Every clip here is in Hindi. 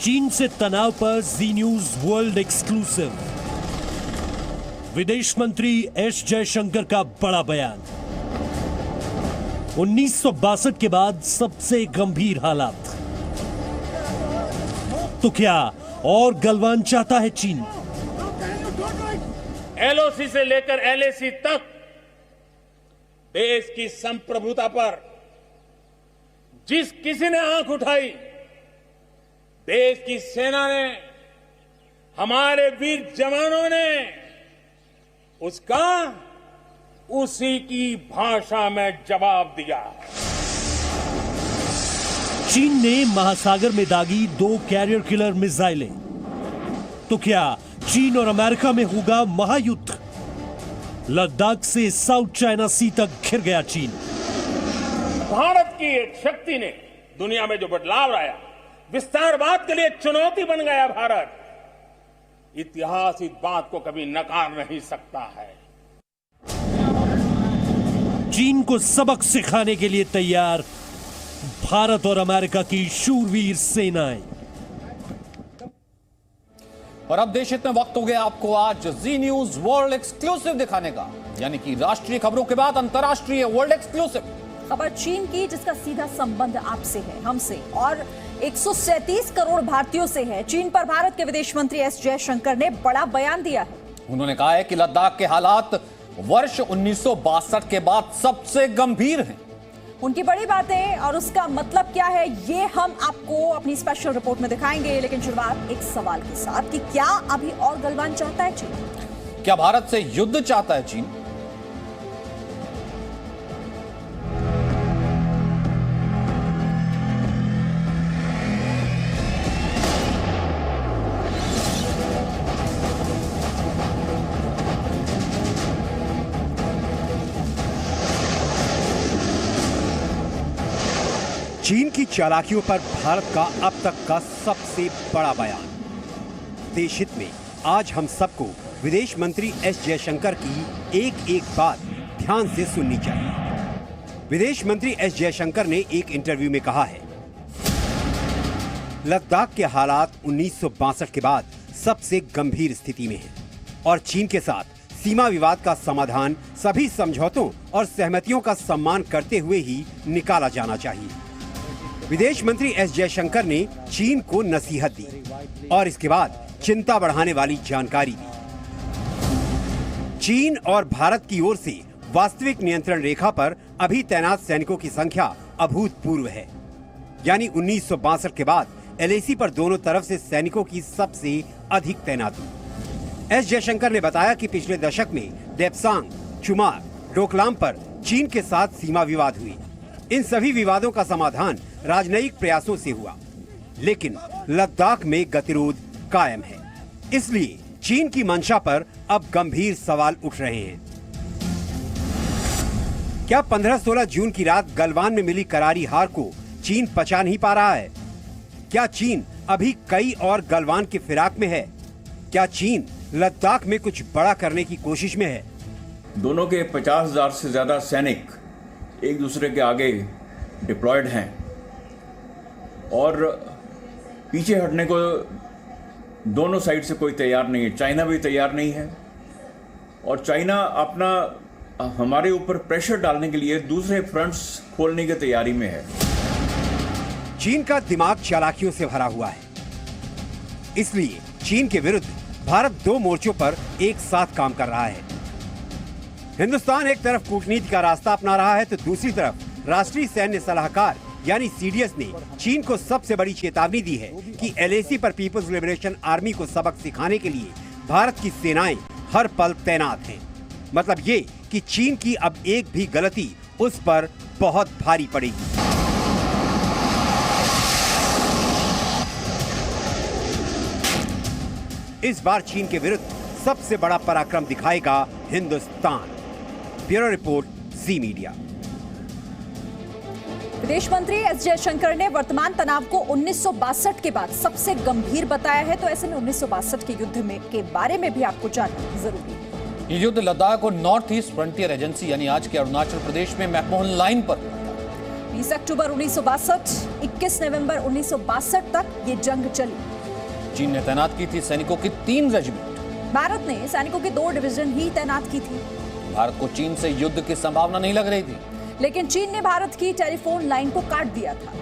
चीन से तनाव पर जी न्यूज वर्ल्ड एक्सक्लूसिव। विदेश मंत्री एस जयशंकर का बड़ा बयान। 1962 के बाद सबसे गंभीर हालात। तो क्या और गलवान चाहता है चीन? एलओसी से लेकर एलएसी तक देश की संप्रभुता पर जिस किसी ने आंख उठाई, देश की सेना ने, हमारे वीर जवानों ने उसका उसी की भाषा में जवाब दिया। चीन ने महासागर में दागी 2 कैरियर किलर मिसाइलें। तो क्या चीन और अमेरिका में होगा महायुद्ध? लद्दाख से साउथ चाइना सी तक घिर गया चीन। भारत की एक शक्ति ने दुनिया में जो बदलाव लाया, विस्तारवाद के लिए चुनौती बन गया भारत। इतिहास इस बात को कभी नकार नहीं सकता है। चीन को सबक सिखाने के लिए तैयार भारत और अमेरिका की शूरवीर सेनाएं। और अब देश हित में वक्त हो गया आपको आज जी न्यूज वर्ल्ड एक्सक्लूसिव दिखाने का, यानी कि राष्ट्रीय खबरों के बाद अंतर्राष्ट्रीय वर्ल्ड एक्सक्लूसिव। खबर चीन की, जिसका सीधा संबंध आपसे है, हमसे और 137 करोड़ भारतीयों से है। चीन पर भारत के विदेश मंत्री एस जयशंकर ने बड़ा बयान दिया है। उन्होंने कहा है कि लद्दाख के हालात वर्ष 1962 के बाद सबसे गंभीर हैं। उनकी बड़ी बातें और उसका मतलब क्या है, ये हम आपको अपनी स्पेशल रिपोर्ट में दिखाएंगे। लेकिन शुरुआत एक सवाल के साथ कि क्या अभी और गलवान चाहता है चीन? क्या भारत से युद्ध चाहता है चीन? चीन की चालाकियों पर भारत का अब तक का सबसे बड़ा बयान। देश हित में आज हम सबको विदेश मंत्री एस जयशंकर की एक एक बात ध्यान से सुननी चाहिए। विदेश मंत्री एस जयशंकर ने एक इंटरव्यू में कहा है, लद्दाख के हालात 1962 के बाद सबसे गंभीर स्थिति में हैं और चीन के साथ सीमा विवाद का समाधान सभी समझौतों और सहमतियों का सम्मान करते हुए ही निकाला जाना चाहिए। विदेश मंत्री एस जयशंकर ने चीन को नसीहत दी और इसके बाद चिंता बढ़ाने वाली जानकारी दी। चीन और भारत की ओर से वास्तविक नियंत्रण रेखा पर अभी तैनात सैनिकों की संख्या अभूतपूर्व है, यानी 1962 के बाद एलएसी पर दोनों तरफ से सैनिकों की सबसे अधिक तैनाती। एस जयशंकर ने बताया कि पिछले दशक में देप्सांग, चुमार, डोकलाम पर चीन के साथ सीमा विवाद हुए। इन सभी विवादों का समाधान राजनयिक प्रयासों से हुआ, लेकिन लद्दाख में गतिरोध कायम है। इसलिए चीन की मंशा पर अब गंभीर सवाल उठ रहे हैं। क्या 15-16 जून की रात गलवान में मिली करारी हार को चीन पचा नहीं पा रहा है? क्या चीन अभी कई और गलवान की फिराक में है? क्या चीन लद्दाख में कुछ बड़ा करने की कोशिश में है? दोनों के 50,000 से ज्यादा सैनिक एक दूसरे के आगे डिप्लॉयड हैं और पीछे हटने को दोनों साइड से कोई तैयार नहीं है। चाइना भी तैयार नहीं है और चाइना अपना हमारे ऊपर प्रेशर डालने के लिए दूसरे फ्रंट्स खोलने की तैयारी में है। चीन का दिमाग चालाकियों से भरा हुआ है, इसलिए चीन के विरुद्ध भारत 2 मोर्चों पर एक साथ काम कर रहा है। हिंदुस्तान एक तरफ कूटनीति का रास्ता अपना रहा है, तो दूसरी तरफ राष्ट्रीय सैन्य सलाहकार यानी सीडीएस ने चीन को सबसे बड़ी चेतावनी दी है कि एलएसी पर पीपल्स लिबरेशन आर्मी को सबक सिखाने के लिए भारत की सेनाएं हर पल तैनात हैं। मतलब ये कि चीन की अब एक भी गलती उस पर बहुत भारी पड़ेगी। इस बार चीन के विरुद्ध सबसे बड़ा पराक्रम दिखाएगा हिंदुस्तान। ब्यूरो रिपोर्ट, जी मीडिया। विदेश मंत्री एस जयशंकर ने वर्तमान तनाव को 1962 के बाद सबसे गंभीर बताया है। तो ऐसे में 1962 के युद्ध में के बारे में भी आपको जानना जरूरी है। ये युद्ध लद्दाख और नॉर्थ ईस्ट फ्रंटियर एजेंसी यानी आज के अरुणाचल प्रदेश में मैकमोहन लाइन पर हुआ था। 20 अक्टूबर 1962, 21 नवंबर 1962 तक ये जंग चली। चीन ने तैनात की थी सैनिकों की 3 रेजिमेंट। भारत ने सैनिकों की 2 डिवीजन ही तैनात की थी। भारत को चीन से युद्ध की संभावना नहीं लग रही थी, लेकिन चीन ने भारत की टेलीफोन लाइन को काट दिया था।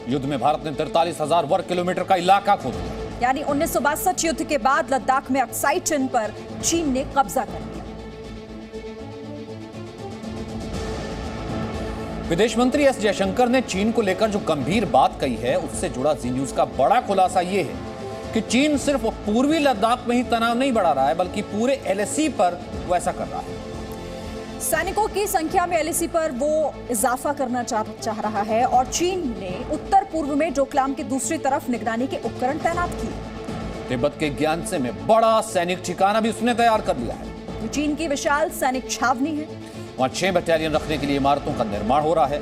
युद्ध में भारत ने 43,000 वर्ग किलोमीटर का इलाका खो दिया। यानी 1962 युद्ध के बाद लद्दाख में अक्साई चिन्ह पर चीन ने कब्जा कर लिया। विदेश मंत्री एस जयशंकर ने चीन को लेकर जो गंभीर बात कही है, उससे जुड़ा जी न्यूज का बड़ा खुलासा यह है कि चीन सिर्फ पूर्वी लद्दाख में ही तनाव नहीं बढ़ा रहा है, बल्कि पूरे एलएसी पर वो ऐसा कर रहा है। सैनिकों की संख्या में एलएसी पर वो इजाफा करना चाह रहा है और चीन ने उत्तर पूर्व में डोकलाम की दूसरी तरफ निगरानी के उपकरण तैनात किए। तिब्बत के ग्यानसे में बड़ा सैनिक ठिकाना भी उसने तैयार कर लिया है। ये चीन की विशाल सैनिक छावनी है। वहां 6 बटालियन रखने के लिए इमारतों का निर्माण हो रहा है।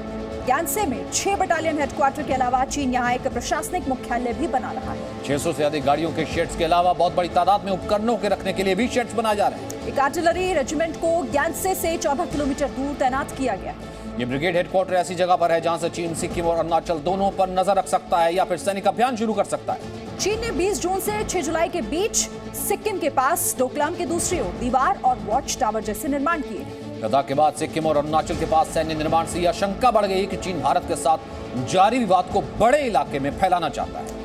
ग्यानसे में 6 बटालियन हेडक्वार्टर के अलावा चीन यहाँ एक प्रशासनिक मुख्यालय भी बना रहा है। 600 से अधिक गाड़ियों के शेड्स के अलावा बहुत बड़ी तादाद में उपकरणों के रखने के लिए भी शेड्स बनाए जा रहे हैं। एक आर्टिलरी रेजिमेंट को ग्यानसे से 14 किलोमीटर दूर तैनात किया गया। ये ब्रिगेड हेडक्वार्टर ऐसी जगह पर है जहां से चीन सिक्किम और अरुणाचल दोनों पर नजर रख सकता है या फिर सैनिक अभियान शुरू कर सकता है। चीन ने 20 जून से 6 जुलाई के बीच सिक्किम के पास डोकलाम के दूसरी ओर दीवार और वॉच टावर जैसे निर्माण किए। लद्दाख के बाद सिक्किम और अरुणाचल के पास सैन्य निर्माण से यह आशंका बढ़ गई कि चीन भारत के साथ जारी विवाद को बड़े इलाके में फैलाना चाहता है।